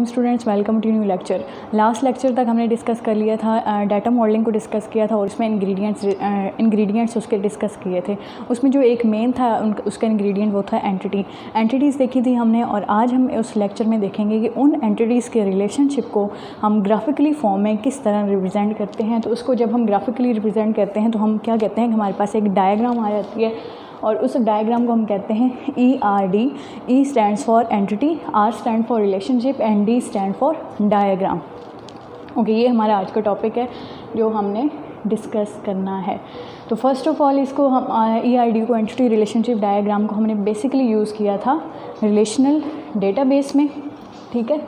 Students, welcome to new lecture. Last lecture तक हमने discuss कर लिया था, डाटा मॉडलिंग को डिस्कस किया था और उसमें इंग्रेडिएंट्स उसके डिस्कस किए थे। उसमें जो एक मेन था उसका इंग्रेडिएंट वो था एंटिटीज़ देखी थी हमने। और आज हम उस लेक्चर में देखेंगे कि उन एंटिटीज़ के रिलेशनशिप को हम ग्राफिकली फॉर्म में किस तरह रिप्रेजेंट करते हैं। तो उसको जब हम ग्राफिकली रिप्रेजेंट करते हैं तो हम क्या कहते हैं कि हमारे पास एक डायग्राम आ जाती है और उस डायग्राम को हम कहते हैं ERD। E stands for entity, R stand for relationship and D stand for diagram. Okay, ये हमारा आज का टॉपिक है जो हमने डिस्कस करना है। तो फर्स्ट ऑफ ऑल इसको हम ERD को, एंटिटी रिलेशनशिप डायग्राम को, हमने बेसिकली यूज़ किया था रिलेशनल डेटाबेस में। ठीक है,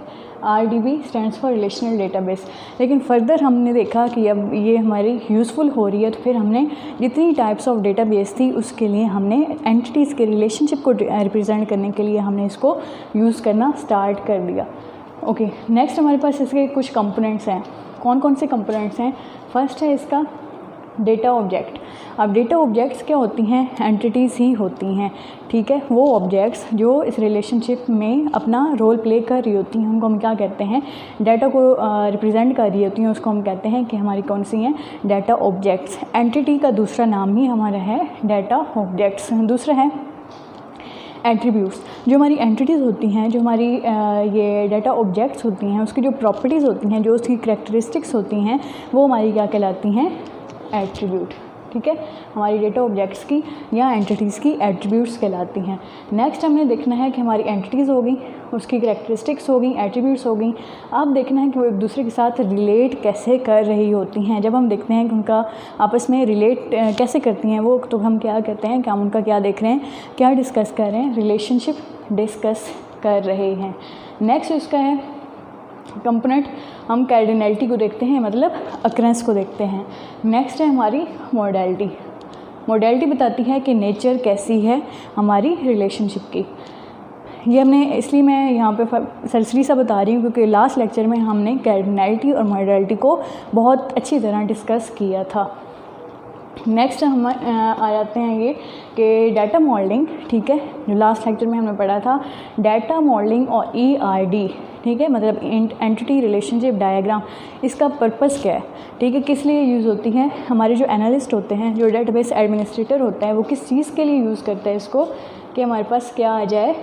RDB stands for relational database. लेकिन फर्दर हमने देखा कि अब ये हमारी यूज़फुल हो रही है, तो फिर हमने जितनी टाइप्स ऑफ डेटाबेस थी उसके लिए हमने एंटिटीज़ के रिलेशनशिप को रिप्रेजेंट करने के लिए हमने इसको यूज़ करना स्टार्ट कर दिया। ओके, नेक्स्ट हमारे पास इसके कुछ कंपोनेंट्स हैं। कौन कौन से कंपोनेंट्स हैं? फर्स्ट है इसका डेटा ऑब्जेक्ट। अब डेटा ऑब्जेक्ट्स क्या होती हैं? एंटिटीज़ ही होती हैं। ठीक है, वो ऑब्जेक्ट्स जो इस रिलेशनशिप में अपना रोल प्ले कर रही होती हैं उनको हम क्या कहते हैं? डाटा को रिप्रेजेंट कर रही होती हैं, उसको हम कहते हैं कि हमारी कौन सी हैं? Data objects. एंटिटी का दूसरा नाम ही हमारा है डाटा ऑब्जेक्ट्स। दूसरा है एट्रीब्यूट्स। जो हमारी एंटिटीज़ होती हैं, जो हमारी ये डाटा ऑब्जेक्ट्स होती हैं, उसकी जो प्रॉपर्टीज़ होती हैं, जो उसकी करैक्टरिस्टिक्स होती हैं, वो हमारी क्या कहलाती हैं? एट्रीब्यूट। ठीक है, हमारी डेटा ऑब्जेक्ट्स की या एंटिटीज़ की एट्रीब्यूट्स कहलाती हैं। नेक्स्ट हमने देखना है कि हमारी एंटिटीज़ हो गई, उसकी करैक्टरिस्टिक्स हो गई, एट्रीब्यूट्स हो गई। अब देखना है कि वो एक दूसरे के साथ रिलेट कैसे कर रही होती हैं। जब हम देखते हैं कि उनका आपस में रिलेट कैसे करती हैं वो, तो हम क्या कहते हैं कि हम उनका क्या देख रहे हैं, क्या डिस्कस कर रहे हैं? रिलेशनशिप डिस्कस कर रहे हैं। नेक्स्ट इसका है कंपोनेंट, हम कैर्डिनैलिटी को देखते हैं, मतलब अक्रेंस को देखते हैं। नेक्स्ट है हमारी मॉडैलिटी। मॉडैलिटी बताती है कि नेचर कैसी है हमारी रिलेशनशिप की। ये हमने इसलिए मैं यहाँ पे सरसरी सा बता रही हूँ क्योंकि लास्ट लेक्चर में हमने कैर्डिनैलिटी और मॉडैलिटी को बहुत अच्छी तरह डिस्कस किया था। नेक्स्ट हम आ जाते हैं ये कि डाटा मॉडलिंग। ठीक है, जो लास्ट लेक्चर में हमने पढ़ा था डाटा मॉडलिंग और ERD। ठीक है, मतलब एंटिटी रिलेशनशिप डायग्राम, इसका पर्पस क्या है? ठीक है, किस लिए यूज़ होती है? हमारे जो एनालिस्ट होते हैं, जो डेटाबेस एडमिनिस्ट्रेटर होता है, वो किस चीज़ के लिए यूज़ करता है इसको कि हमारे पास क्या आ जाए?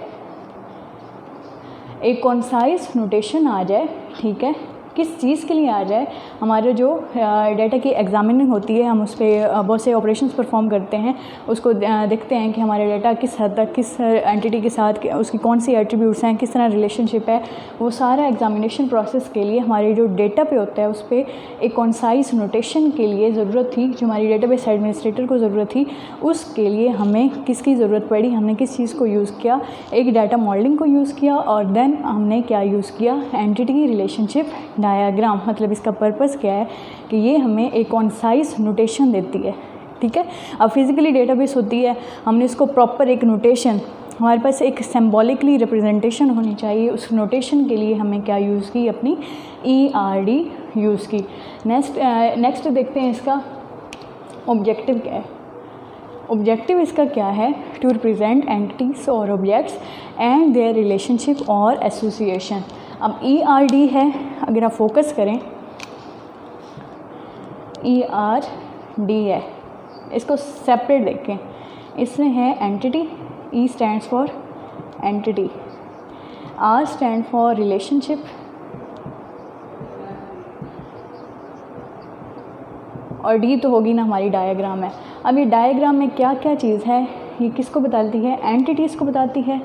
एक कॉन्साइज नोटेशन आ जाए। ठीक है, किस चीज़ के लिए आ जाए? हमारे जो डाटा की एग्जामिनिंग होती है, हम उस पर बहुत से ऑपरेशंस परफॉर्म करते हैं, उसको देखते हैं कि हमारे डाटा किस हद तक किस एंटिटी के साथ उसकी कौन सी एट्रीब्यूट्स हैं, किस तरह रिलेशनशिप है। वो सारा एग्जामिनेशन प्रोसेस के लिए हमारे जो डेटा पे होता है उस पर एक कॉन्साइज नोटेशन के लिए ज़रूरत थी, जो हमारी डेटाबेस एडमिनिस्ट्रेटर को ज़रूरत थी। उसके लिए हमें किसकी ज़रूरत पड़ी? हमने किस चीज़ को यूज़ किया? एक डाटा मॉडलिंग को यूज़ किया और देन हमने क्या यूज़ किया? Entity relationship diagram. मतलब इसका पर्पस क्या है कि ये हमें एक कॉन्साइज नोटेशन देती है। ठीक है, अब फिज़िकली डेटाबेस होती है, हमने इसको प्रॉपर एक नोटेशन, हमारे पास एक सिंबॉलिकली रिप्रेजेंटेशन होनी चाहिए। उस नोटेशन के लिए हमें क्या यूज़ की? अपनी ERD यूज़ की। नेक्स्ट देखते हैं इसका ऑब्जेक्टिव क्या है। ऑब्जेक्टिव इसका क्या है? टू रिप्रेजेंट एंटिटीज़ और ऑब्जेक्ट्स एंड देयर रिलेशनशिप और एसोसिएशन। अब ERD है, अगर आप फोकस करें ERD है, इसको सेपरेट देखें। इसमें है entity, E stands for entity, R stand for relationship और D तो होगी ना हमारी डायग्राम है। अब ये डायग्राम में क्या क्या चीज़ है, ये किसको बताती है? एंटिटीज़ को बताती है।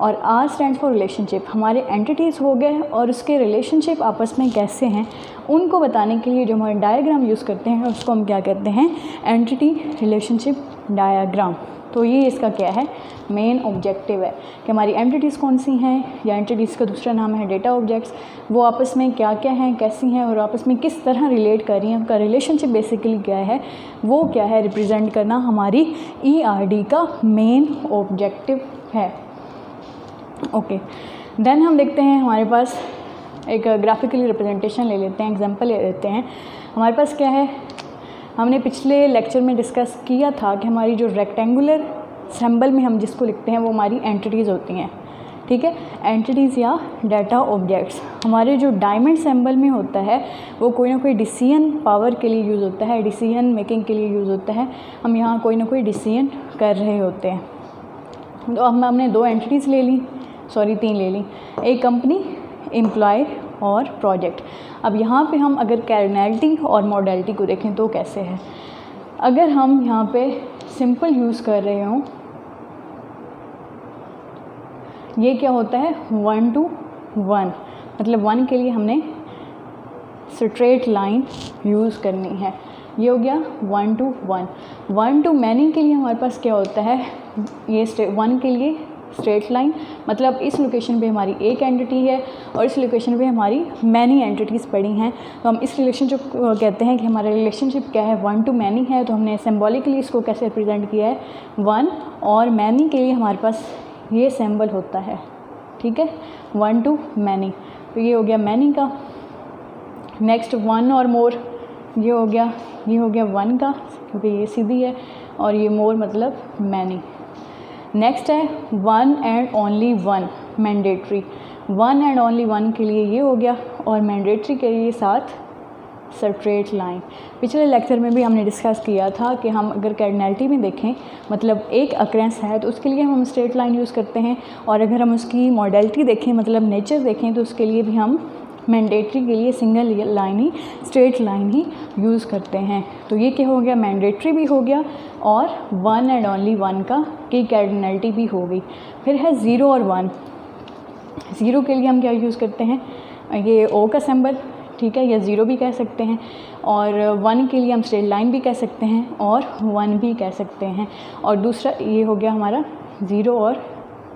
और R स्टैंड फॉर रिलेशनशिप, हमारे एंटिटीज़ हो गए और उसके रिलेशनशिप आपस में कैसे हैं उनको बताने के लिए जो हमारे डायग्राम यूज़ करते हैं उसको हम क्या कहते हैं? Entity relationship diagram. तो ये इसका क्या है? मेन ऑब्जेक्टिव है कि हमारी एंटिटीज़ कौन सी हैं, या एंटिटीज़ का दूसरा नाम है डेटा ऑब्जेक्ट्स, वो आपस में क्या क्या हैं, कैसी हैं और आपस में किस तरह रिलेट कर रही हैं, उनका रिलेशनशिप बेसिकली क्या है, वो क्या है रिप्रेजेंट करना हमारी ERD का मेन ऑब्जेक्टिव है। ओके, देन हम देखते हैं हमारे पास एक ग्राफिकली रिप्रेजेंटेशन ले लेते हैं, एग्जांपल ले लेते हैं। हमारे पास क्या है? हमने पिछले लेक्चर में डिस्कस किया था कि हमारी जो रेक्टेंगुलर सिंबल में हम जिसको लिखते हैं वो हमारी एंटिटीज़ होती हैं। ठीक है। एंटिटीज़ या डाटा ऑब्जेक्ट्स हमारे जो डायमंड सिंबल में होता है वो कोई ना कोई डिसीजन पावर के लिए यूज़ होता है, डिसीजन मेकिंग के लिए यूज़ होता है। हम यहाँ कोई ना कोई डिसीजन कर रहे होते हैं। तो अब हमने 2 एंटिटीज़ ले ली, सॉरी 3 ले ली, एक कंपनी, एम्प्लॉय और प्रोजेक्ट। अब यहाँ पे हम अगर कार्डिनैलिटी और मॉडलिटी को देखें तो कैसे है। अगर हम यहाँ पे सिंपल यूज़ कर रहे हों, ये क्या होता है 1 to 1, मतलब 1 के लिए हमने स्ट्रेट लाइन यूज़ करनी है। ये हो गया 1 to 1। 1 to मैनी के लिए हमारे पास क्या होता है, ये 1 के लिए स्ट्रेट लाइन, मतलब इस लोकेशन पे हमारी एक एंटिटी है और इस लोकेशन पे हमारी मैनी एंटिटीज़ पड़ी हैं। तो हम इस रिलेशनशिप को कहते हैं कि हमारा रिलेशनशिप क्या है, 1 to मैनी है। तो हमने सिम्बॉलिकली इसको कैसे रिप्रेजेंट किया है 1, और मैनी के लिए हमारे पास ये सिंबल होता है, ठीक है, 1 to मैनी। तो ये हो गया मैनी का। नेक्स्ट 1 और मोर, ये हो गया 1 का, क्योंकि ये सीधी है, और ये मोर मतलब मैनी। नेक्स्ट है 1 and only 1 mandatory. 1 and only 1 के लिए ये हो गया, और मैंडेटरी के लिए साथ स्ट्रेट लाइन। पिछले लेक्चर में भी हमने डिस्कस किया था कि हम अगर कार्डिनैलिटी में देखें, मतलब एक अक्रेंस है तो उसके लिए हम स्ट्रेट लाइन यूज़ करते हैं, और अगर हम उसकी मॉडलिटी देखें, मतलब नेचर देखें, तो उसके लिए भी हम मैंडेटरी के लिए सिंगल लाइन ही, स्ट्रेट लाइन ही यूज़ करते हैं। तो ये क्या हो गया, मैंडेटरी भी हो गया और 1 and only 1 का की कार्डिनैलिटी भी हो गई। फिर है 0 और 1। 0 के लिए हम क्या यूज़ करते हैं, ये ओ का सिंबल, ठीक है, या 0 भी कह सकते हैं, और 1 के लिए हम स्ट्रेट लाइन भी कह सकते हैं और 1 भी कह सकते हैं। और दूसरा ये हो गया हमारा 0 और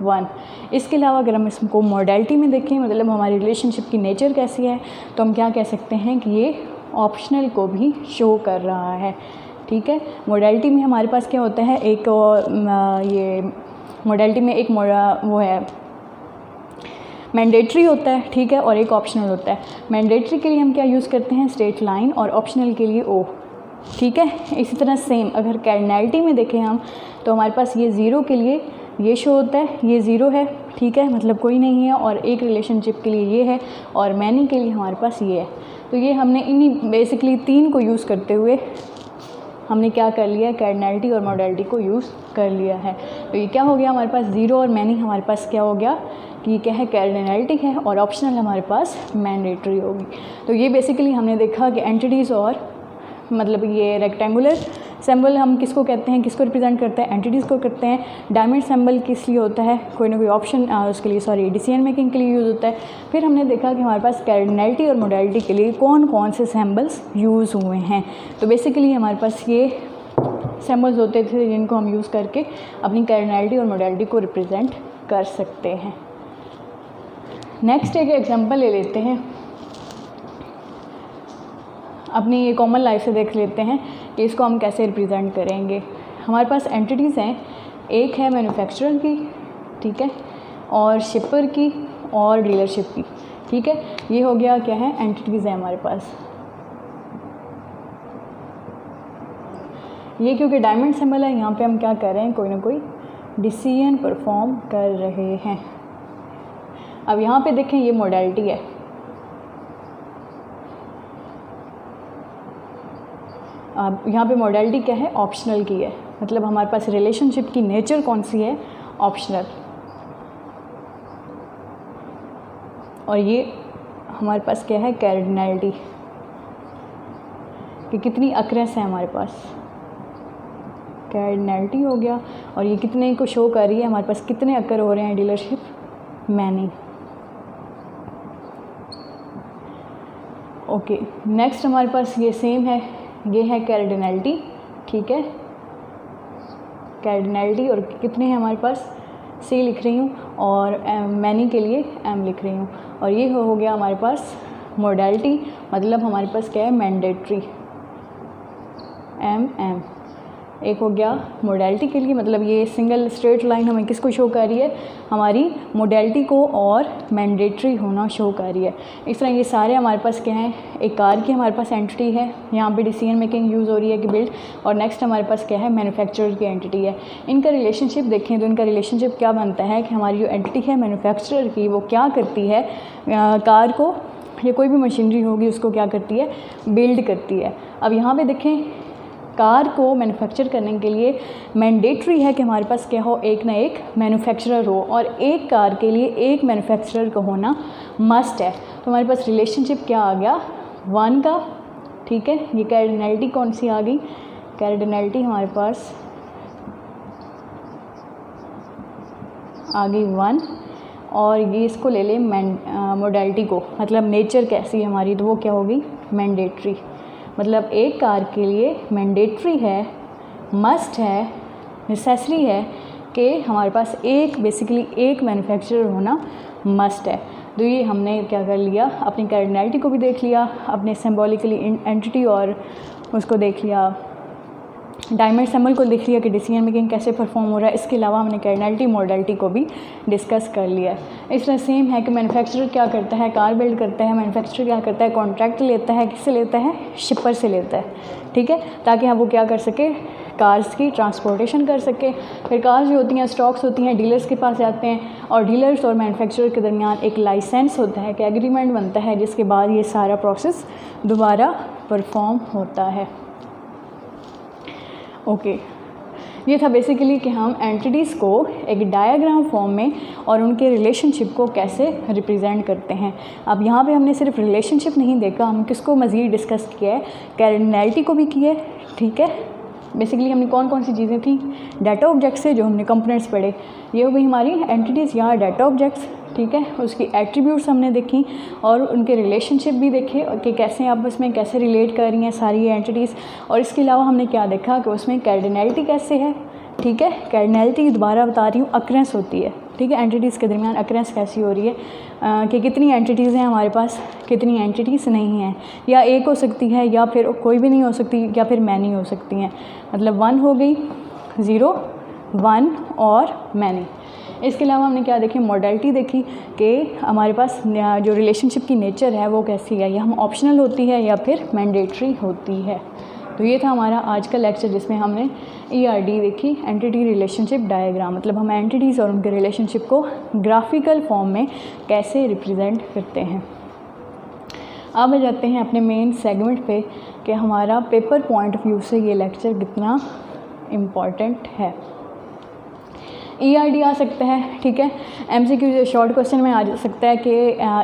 1। इसके अलावा अगर हम इसको मॉडलिटी में देखें, मतलब हमारी रिलेशनशिप की नेचर कैसी है, तो हम क्या कह सकते हैं कि ये ऑप्शनल को भी शो कर रहा है, ठीक है। मॉडलिटी में हमारे पास क्या होता है, एक ये मॉडलिटी में एक वो है मैंडेटरी होता है, ठीक है, और एक ऑप्शनल होता है। मैंडेटरी के लिए हम क्या यूज़ करते हैं, स्ट्रेट लाइन, और ऑप्शनल के लिए ओ, ठीक है। इसी तरह सेम अगर कार्डिनैलिटी में देखें हम, तो हमारे पास ये 0 के लिए ये शो होता है, ये 0 है, ठीक है, मतलब कोई नहीं है, और एक रिलेशनशिप के लिए ये है, और मैनी के लिए हमारे पास ये है। तो ये हमने इन्हीं बेसिकली 3 को यूज़ करते हुए हमने क्या कर लिया है, कार्डिनैलिटी और मॉडलिटी को यूज़ कर लिया है। तो ये क्या हो गया हमारे पास 0 और मैनी, हमारे पास क्या हो गया कि क्या है, कार्डिनैलिटी है, और ऑप्शनल हमारे पास मैंडेटरी होगी। तो ये बेसिकली हमने देखा कि एंटिटीज़ और मतलब ये रेक्टेंगुलर सिंबल हम किसको कहते हैं, किसको रिप्रेजेंट करते हैं, एंटिटीज़ को करते हैं। डायमंड सिंबल किस लिए होता है, कोई ना कोई ऑप्शन उसके लिए, सॉरी, डिसीजन मेकिंग के लिए यूज़ होता है। फिर हमने देखा कि हमारे पास कार्डिनैलिटी और मॉडलिटी के लिए कौन कौन से सिंबल्स यूज़ हुए हैं। तो बेसिकली हमारे पास ये सिंबल्स होते थे जिनको हम यूज़ करके अपनी कार्डिनैलिटी और मॉडलिटी को रिप्रेजेंट कर सकते हैं। नेक्स्ट एक एग्जांपल ले लेते हैं, अपनी ये कॉमन लाइफ से देख लेते हैं कि इसको हम कैसे रिप्रेजेंट करेंगे। हमारे पास एंटिटीज़ हैं, एक है मैन्युफैक्चरर की, ठीक है, और शिपर की और डीलरशिप की, ठीक है। ये हो गया क्या है, एंटिटीज़ हैं हमारे पास। ये क्योंकि डायमंड सिंबल है, यहाँ पे हम क्या कर रहे हैं, कोई ना कोई डिसीजन परफॉर्म कर रहे हैं। अब यहाँ पे देखें, ये मॉडलिटी है, अब यहाँ पे मॉडलिटी क्या है, ऑप्शनल की है, मतलब हमारे पास रिलेशनशिप की नेचर कौन सी है, ऑप्शनल। और ये हमारे पास क्या है, कार्डिनैलिटी, कि कितनी अक्रेंस है हमारे पास, कार्डिनैलिटी हो गया। और ये कितने को शो कर रही है, हमारे पास कितने अक्कर हो रहे हैं, डीलरशिप, मैनी। ओके, नेक्स्ट हमारे पास ये सेम है, ये है कार्डिनैलिटी, ठीक है, कार्डिनैलिटी, और कितने हैं हमारे पास, सी लिख रही हूँ, और मैनी के लिए एम लिख रही हूँ। और ये हो गया हमारे पास मॉडलिटी, मतलब हमारे पास क्या है, मैंडेटरी, एम एम, एक हो गया मोडेलिटी के लिए, मतलब ये सिंगल स्ट्रेट लाइन हमें किसको शो कर रही है, हमारी मोडेलिटी को, और मैंडेटरी होना शो कर रही है। इस तरह ये सारे हमारे पास क्या हैं, एक कार की हमारे पास एंटिटी है, यहाँ पे डिसीजन मेकिंग यूज़ हो रही है कि बिल्ड, और नेक्स्ट हमारे पास क्या है, मैन्युफैक्चरर की एंटिटी है। इनका रिलेशनशिप देखें तो इनका रिलेशनशिप क्या बनता है कि हमारी जो एंटिटी है मैन्युफैक्चरर की, वो क्या करती है, कार को या कोई भी मशीनरी होगी उसको क्या करती है, बिल्ड करती है। अब यहाँ पे देखें, कार को मैन्युफैक्चर करने के लिए मैंडेटरी है कि हमारे पास क्या हो, एक ना एक मैन्युफैक्चरर हो, और एक कार के लिए एक मैन्युफैक्चरर का होना मस्ट है। तो हमारे पास रिलेशनशिप क्या आ गया, 1 का, ठीक है। ये कैर्डिनैलिटी कौन सी आ गई, कैर्डिनैलिटी हमारे पास आ गई 1, और ये इसको ले लें मोडेलिटी को, मतलब नेचर कैसी है हमारी, तो वो क्या होगी, मैंडेटरी। मतलब एक कार के लिए मैंडेटरी है, मस्ट है, नेसेसरी है कि हमारे पास एक, बेसिकली एक मैन्युफैक्चरर होना मस्ट है। तो ये हमने क्या कर लिया, अपनी कैर्डिनैलिटी को भी देख लिया, अपने सिंबॉलिकली एंटिटी और उसको देख लिया, डायमंड सिंबल को देख लिया कि डिसीजन मेकिंग कैसे परफॉर्म हो रहा है। इसके अलावा हमने कैर्डिनैलिटी मोडेलिटी को भी डिस्कस कर लिया है। इस तरह सेम है कि मैन्युफैक्चरर क्या करता है, कार बिल्ड करता है, मैन्युफैक्चरर क्या करता है, कॉन्ट्रैक्ट लेता है, किससे लेता है, शिपर से लेता है, ठीक है, ताकि हम वो क्या कर सके, कार्स की ट्रांसपोर्टेशन कर सके। फिर कार्स जो होती हैं, स्टॉक्स होती हैं, डीलर्स के पास जाते हैं, और डीलर्स और मैन्युफैक्चरर के दरमियान एक लाइसेंस होता है, कि एग्रीमेंट बनता है, जिसके बाद ये सारा प्रोसेस दोबारा परफॉर्म होता है। ओके, ये था बेसिकली कि हम एंटिटीज़ को एक डायग्राम फॉर्म में और उनके रिलेशनशिप को कैसे रिप्रेजेंट करते हैं। अब यहाँ पे हमने सिर्फ रिलेशनशिप नहीं देखा, हम किसको मज़ीद डिस्कस किया है, कैर्डिनैलिटी को भी किया है, ठीक है। बेसिकली हमने कौन कौन सी चीज़ें थी, डाटा ऑब्जेक्ट्स से जो हमने कंपोनेंट्स पढ़े, ये हो गई हमारी एंटिटीज़ या डाटा ऑब्जेक्ट्स, ठीक है। उसकी एट्रीब्यूट्स हमने देखी और उनके रिलेशनशिप भी देखे कि कैसे आपस में कैसे रिलेट कर रही हैं सारी एंटिटीज़। और इसके अलावा हमने क्या देखा कि उसमें कैर्डिनैलिटी कैसे है, ठीक है। कैर्डिनैलिटी दोबारा बता रही हूँ, अक्रेंस होती है, ठीक है। एंटिटीज़ के दरमियान अक्रेंस कैसी हो रही है, कि कितनी एंटिटीज़ हैं हमारे पास, कितनी एंटिटीज़ नहीं हैं, या एक हो सकती है, या फिर कोई भी नहीं हो सकती, या फिर मैनी हो सकती हैं। मतलब 1 हो गई, 0, 1 और मैनी। इसके अलावा हमने क्या देखी, मॉडलिटी देखी कि हमारे पास जो रिलेशनशिप की नेचर है वो कैसी है, या हम ऑप्शनल होती है या फिर मैंडेटरी होती है। तो ये था हमारा आज का लेक्चर, जिसमें हमने ERD देखी, एंटिटी रिलेशनशिप डायग्राम, मतलब हम एंटिटीज़ और उनके रिलेशनशिप को ग्राफिकल फॉर्म में कैसे रिप्रेजेंट करते हैं। अब आ जाते हैं अपने मेन सेगमेंट पे कि हमारा पेपर पॉइंट ऑफ व्यू से ये लेक्चर कितना इम्पॉर्टेंट है। ERD आ सकता है, ठीक है। MCQ शॉर्ट क्वेश्चन में आ सकता है कि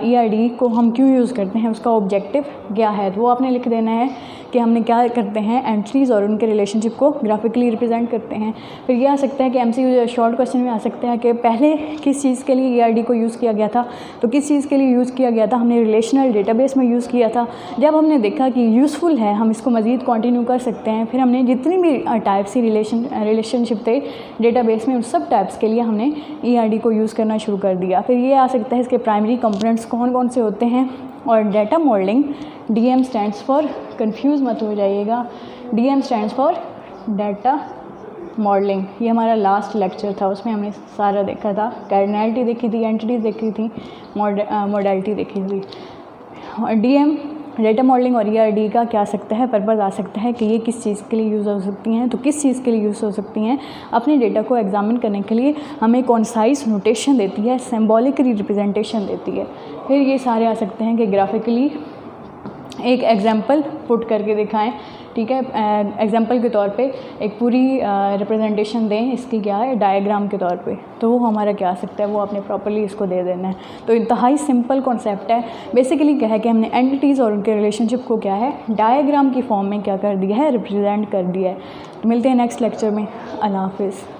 ERD को हम क्यों यूज़ करते हैं, उसका ऑब्जेक्टिव क्या है, तो वो आपने लिख देना है कि हमने क्या करते हैं, एंट्रीज़ और उनके रिलेशनशिप को ग्राफिकली रिप्रेजेंट करते हैं। फिर ये आ सकता है कि MCQ शॉर्ट क्वेश्चन में आ सकता है कि पहले किस चीज़ के लिए ERD को यूज़ किया गया था, तो किस चीज़ के लिए यूज़ किया गया था, हमने रिलेशनल डेटाबेस में यूज़ किया था। जब हमने देखा कि यूज़फुल है, हम इसको मज़ीद कंटिन्यू कर सकते हैं, फिर हमने जितनी भी टाइप सी रिलेशनशिप थे डेटाबेस में, उन सब टाइप्स के लिए हमने ERD को यूज़ करना शुरू कर दिया। फिर ये आ सकता है इसके प्राइमरी कंपोनेंट्स कौन कौन से होते हैं, और data modelling, DM stands for, confuse मत हो जाइएगा, DM stands for data modelling. ये हमारा लास्ट लेक्चर था, उसमें हमने सारा देखा था, कैर्डिनैलिटी देखी थी, एंटिटीज़ देखी थी, मॉडलिटी देखी थी। और DM डाटा मॉडलिंग और ERD का क्या आ सकता है, पर्पज़ आ सकता है कि ये किस चीज़ के लिए यूज़ हो सकती हैं, तो किस चीज़ के लिए यूज़ हो सकती हैं, अपने डेटा को एग्जामिन करने के लिए हमें कॉन्साइज नोटेशन देती है, सिंबॉलिकली रिप्रेजेंटेशन देती है। फिर ये सारे आ सकते हैं कि ग्राफिकली एक एग्जाम्पल पुट करके दिखाएं, ठीक है। एग्जाम्पल के तौर पे एक पूरी रिप्रेजेंटेशन दें, इसकी क्या है, डायग्राम के तौर पे, तो वो हमारा क्या आ सकता है, वो आपने प्रॉपर्ली इसको दे देना है। तो इंतहाई सिंपल कॉन्सेप्ट है। बेसिकली क्या है कि हमने एंटिटीज़ और उनके रिलेशनशिप को क्या है, डायग्राम की फॉर्म में क्या कर दिया है, रिप्रेजेंट कर दिया है। तो मिलते हैं नेक्स्ट लेक्चर में। अल्लाह हाफिज़।